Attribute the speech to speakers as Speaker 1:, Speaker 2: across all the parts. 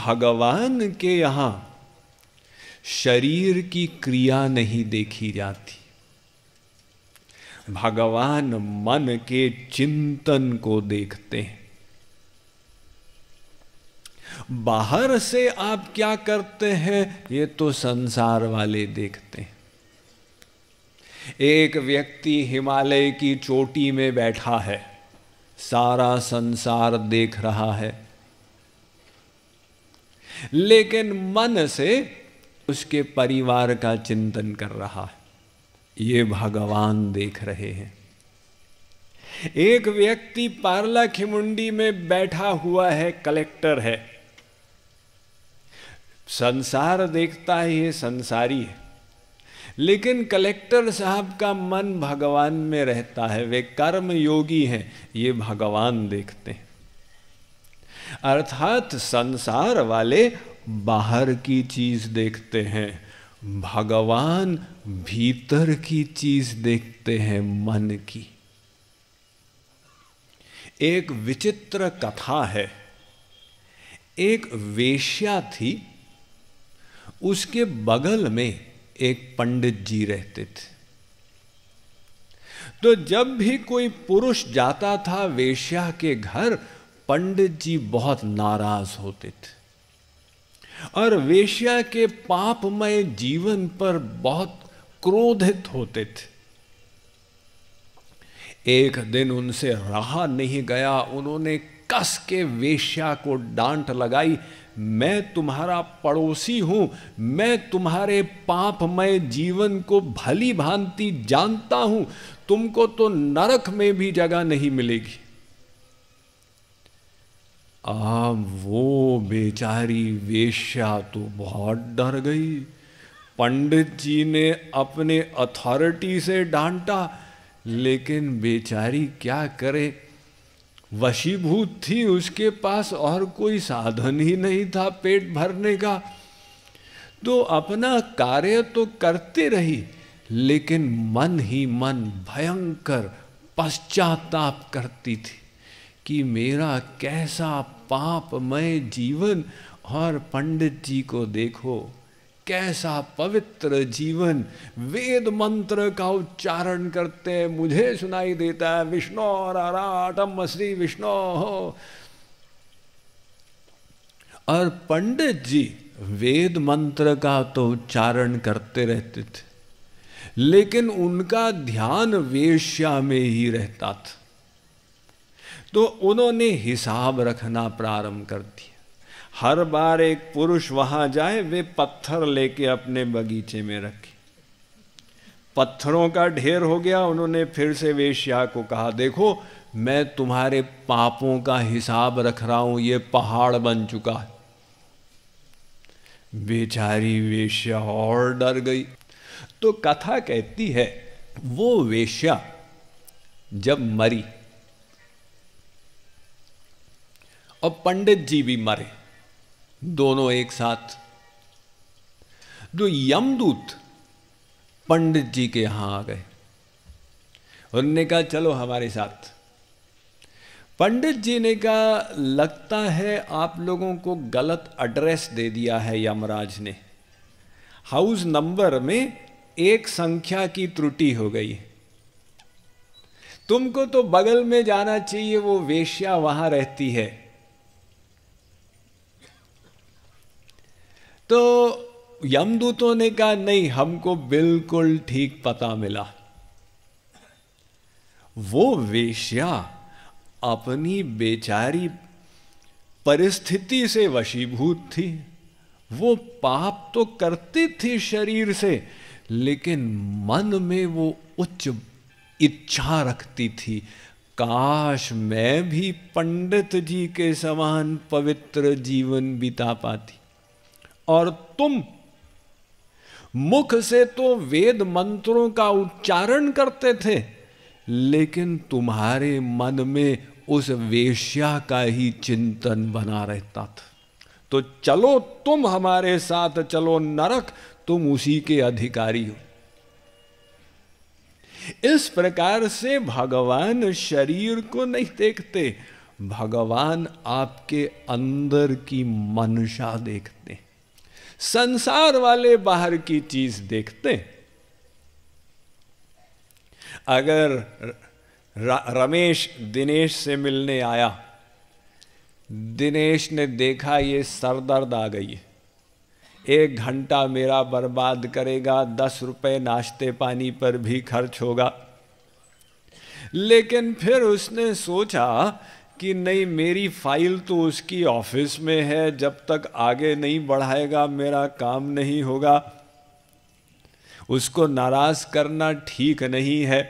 Speaker 1: भगवान के यहाँ शरीर की क्रिया नहीं देखी जाती, भगवान मन के चिंतन को देखते हैं। बाहर से आप क्या करते हैं ये तो संसार वाले देखते हैं। एक व्यक्ति हिमालय की चोटी में बैठा है, सारा संसार देख रहा है, लेकिन मन से उसके परिवार का चिंतन कर रहा है, ये भगवान देख रहे हैं। एक व्यक्ति पार्लाखिमुंडी में बैठा हुआ है, कलेक्टर है, संसार देखता है ये संसारी है, लेकिन कलेक्टर साहब का मन भगवान में रहता है, वे कर्म योगी हैं, ये भगवान देखते हैं। अर्थात संसार वाले बाहर की चीज देखते हैं, भगवान भीतर की चीज देखते हैं, मन की। एक विचित्र कथा है, एक वेश्या थी, उसके बगल में एक पंडित जी रहते थे। तो जब भी कोई पुरुष जाता था वेश्या के घर, पंडित जी बहुत नाराज होते थे और वेश्या के पापमय जीवन पर बहुत क्रोधित होते थे। एक दिन उनसे रहा नहीं गया, उन्होंने कस के वेश्या को डांट लगाई, मैं तुम्हारा पड़ोसी हूं, मैं तुम्हारे पापमय जीवन को भली भांति जानता हूं, तुमको तो नरक में भी जगह नहीं मिलेगी। वो बेचारी वेश्या तो बहुत डर गई। पंडित जी ने अपने अथॉरिटी से डांटा, लेकिन बेचारी क्या करे, वशीभूत थी, उसके पास और कोई साधन ही नहीं था पेट भरने का। तो अपना कार्य तो करते रही, लेकिन मन ही मन भयंकर पश्चाताप करती थी कि मेरा कैसा पापमय जीवन, और पंडित जी को देखो कैसा पवित्र जीवन, वेद मंत्र का उच्चारण करते हैं, मुझे सुनाई देता है विष्णु राराटम श्री विष्णु हो। और पंडित जी वेद मंत्र का तो उच्चारण करते रहते थे, लेकिन उनका ध्यान वेश्या में ही रहता था। तो उन्होंने हिसाब रखना प्रारंभ कर दिया। हर बार एक पुरुष वहां जाए, वे पत्थर लेके अपने बगीचे में रखे। पत्थरों का ढेर हो गया, उन्होंने फिर से वेश्या को कहा, देखो मैं तुम्हारे पापों का हिसाब रख रहा हूं, ये पहाड़ बन चुका है। बेचारी वेश्या और डर गई। तो कथा कहती है वो वेश्या जब मरी और पंडित जी भी मरे, दोनों एक साथ, तो यमदूत पंडित जी के यहां आ गए। उन्होंने कहा चलो हमारे साथ। पंडित जी ने कहा लगता है आप लोगों को गलत एड्रेस दे दिया है यमराज ने, हाउस नंबर में एक संख्या की त्रुटि हो गई, तुमको तो बगल में जाना चाहिए, वो वेश्या वहां रहती है। तो यमदूतों ने कहा नहीं, हमको बिल्कुल ठीक पता मिला। वो वेश्या अपनी बेचारी परिस्थिति से वशीभूत थी, वो पाप तो करती थी शरीर से, लेकिन मन में वो उच्च इच्छा रखती थी, काश मैं भी पंडित जी के समान पवित्र जीवन बिता पाती। और तुम मुख से तो वेद मंत्रों का उच्चारण करते थे, लेकिन तुम्हारे मन में उस वेश्या का ही चिंतन बना रहता था। तो चलो तुम हमारे साथ चलो नरक, तुम उसी के अधिकारी हो। इस प्रकार से भगवान शरीर को नहीं देखते, भगवान आपके अंदर की मंशा देखते हैं। संसार वाले बाहर की चीज देखते हैं। अगर रमेश दिनेश से मिलने आया, दिनेश ने देखा ये सरदर्द आ गई है, 1 घंटा मेरा बर्बाद करेगा, 10 रुपए नाश्ते पानी पर भी खर्च होगा। लेकिन फिर उसने सोचा कि नहीं, मेरी फाइल तो उसकी ऑफिस में है, जब तक आगे नहीं बढ़ाएगा मेरा काम नहीं होगा। उसको नाराज करना ठीक नहीं है।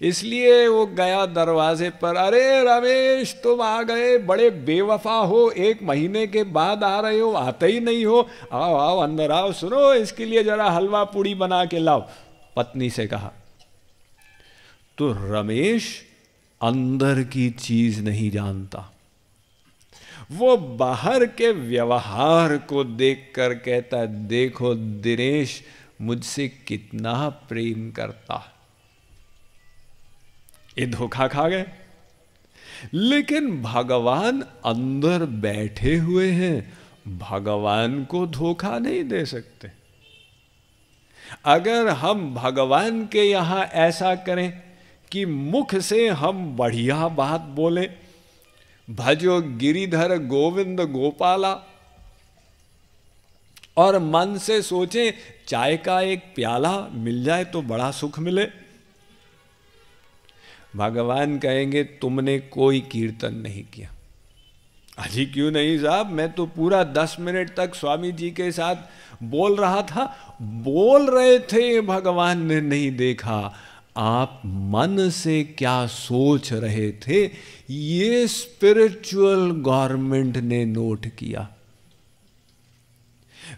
Speaker 1: इसलिए वो गया दरवाजे पर, अरे रमेश तुम आ गए, बड़े बेवफा हो, 1 महीने के बाद आ रहे हो, आते ही नहीं हो, आओ आओ अंदर आओ, सुनो इसके लिए जरा हलवा पूड़ी बना के लाओ, पत्नी से कहा। तो रमेश अंदर की चीज नहीं जानता, वो बाहर के व्यवहार को देखकर कहता है, देखो दिनेश मुझसे कितना प्रेम करता। ये धोखा खा गए। लेकिन भगवान अंदर बैठे हुए हैं, भगवान को धोखा नहीं दे सकते। अगर हम भगवान के यहां ऐसा करें कि मुख से हम बढ़िया बात बोलें, भजो गिरिधर गोविंद गोपाला, और मन से सोचें चाय का एक प्याला मिल जाए तो बड़ा सुख मिले, भगवान कहेंगे तुमने कोई कीर्तन नहीं किया। अजी क्यों नहीं साहब, मैं तो पूरा 10 मिनट तक स्वामी जी के साथ बोल रहा था। बोल रहे थे, भगवान ने नहीं देखा, आप मन से क्या सोच रहे थे ये स्पिरिचुअल गवर्नमेंट ने नोट किया।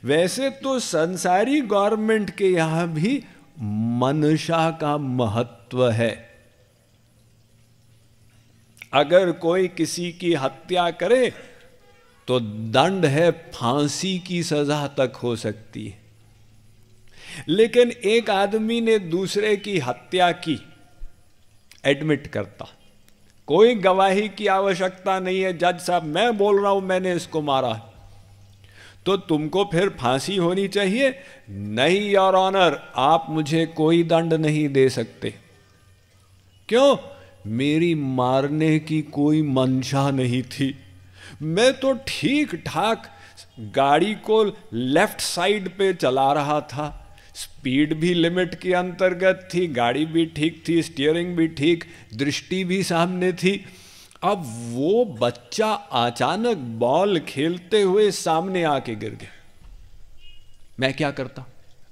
Speaker 1: वैसे तो संसारी गवर्नमेंट के यहां भी मनसा का महत्व है। अगर कोई किसी की हत्या करे तो दंड है, फांसी की सजा तक हो सकती है। लेकिन एक आदमी ने दूसरे की हत्या की, एडमिट करता, कोई गवाही की आवश्यकता नहीं है, जज साहब मैं बोल रहा हूं मैंने इसको मारा, तो तुमको फिर फांसी होनी चाहिए। नहीं योर ऑनर, आप मुझे कोई दंड नहीं दे सकते। क्यों? मेरी मारने की कोई मंशा नहीं थी, मैं तो ठीक ठाक गाड़ी को लेफ्ट साइड पे चला रहा था, स्पीड भी लिमिट के अंतर्गत थी, गाड़ी भी ठीक थी, स्टीयरिंग भी ठीक, दृष्टि भी सामने थी। अब वो बच्चा अचानक बॉल खेलते हुए सामने आके गिर गया, मैं क्या करता?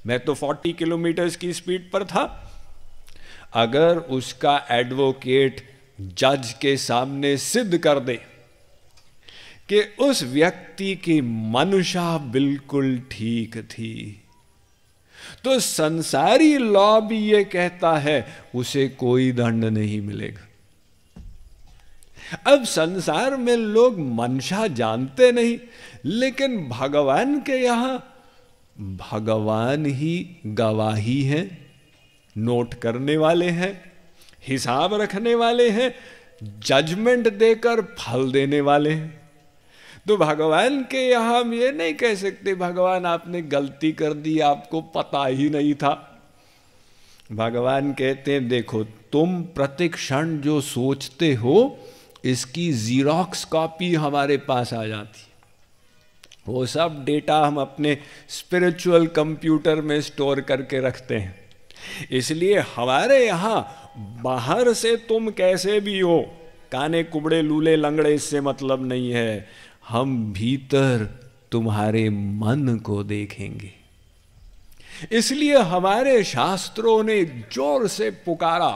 Speaker 1: मैं तो 40 किलोमीटर की स्पीड पर था। अगर उसका एडवोकेट जज के सामने सिद्ध कर दे कि उस व्यक्ति की मंशा बिल्कुल ठीक थी, तो संसारी लॉ भी ये कहता है उसे कोई दंड नहीं मिलेगा। अब संसार में लोग मंशा जानते नहीं, लेकिन भगवान के यहां भगवान ही गवाही है, नोट करने वाले हैं, हिसाब रखने वाले हैं, जजमेंट देकर फल देने वाले हैं। तो भगवान के यहां हम ये नहीं कह सकते भगवान आपने गलती कर दी, आपको पता ही नहीं था। भगवान कहते हैं देखो तुम प्रतिक्षण जो सोचते हो इसकी जीरोक्स कॉपी हमारे पास आ जाती, वो सब डेटा हम अपने स्पिरिचुअल कंप्यूटर में स्टोर करके रखते हैं। इसलिए हमारे यहां बाहर से तुम कैसे भी हो, काने कुबड़े लूले लंगड़े, इससे मतलब नहीं है, हम भीतर तुम्हारे मन को देखेंगे। इसलिए हमारे शास्त्रों ने जोर से पुकारा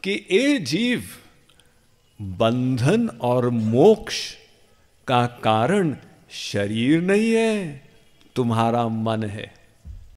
Speaker 1: कि ए जीव, बंधन और मोक्ष का कारण शरीर नहीं है, तुम्हारा मन है।